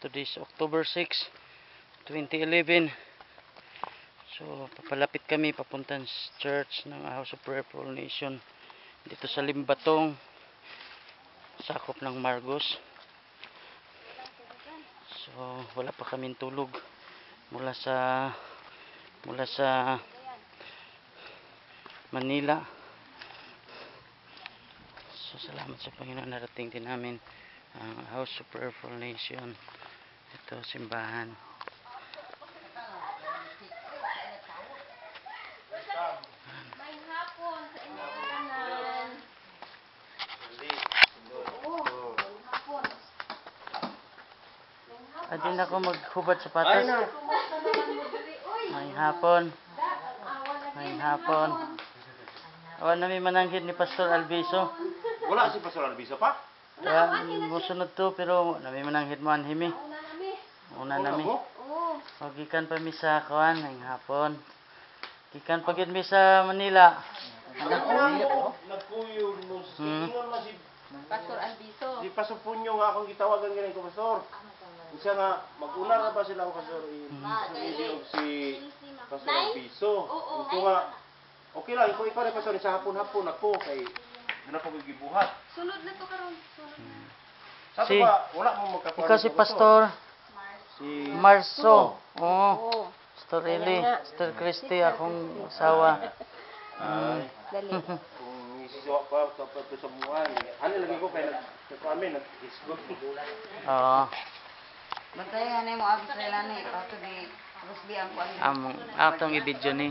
Today is October 6, 2011. So, papalapit kami papuntang church ng House of Prayer for All Nation dito sa Limbatong, sakop ng Margos. So, wala pa kaming tulog mula sa Manila. So, salamat sa Panginoon, narating din namin ang House of Prayer for All Nation. Ito, simbahan. May hapon sa inyong kanan. Oo, may hapon. Adin ako maghubad sa patas. Kumusta naman mo diri? Uy! May hapon. May hapon. Awan na may mananghid ni Pastor Albiso. Wala si Pastor Albiso pa? Kaya musunod to pero na may mananghid mo anhimi. Una nami. Una nami. Oo. Gikan pa mi sa kuan ng hapon. Gikan pa gid mi sa Manila. Nagkuyo mo sa ingon na si Pastor Albiso. di Pasupunyo nga akong gitawagan ganin ko Pastor. Isa nga mag-una na ba sila ako Pastor si Pastor Albiso. Ito nga okay lang ikaw rin Pastor sa hapon-hapon ako kay doon ako gigibuhat. Sunod na to karon. Sunod na. Sa Si- ba wala mo magkakuan. Ikaw si Pastor si Marso. Oo. Oo. Pastor Eli, Pastor Christy akong asawa. ay Dali. kung isiwa pa kapag sa buwan. Ano lagi ko kay nagkami nag-isgot. Oo. Bantay nga mo abis nila ni pato di Rusby ang kuan. Atong i-video ni.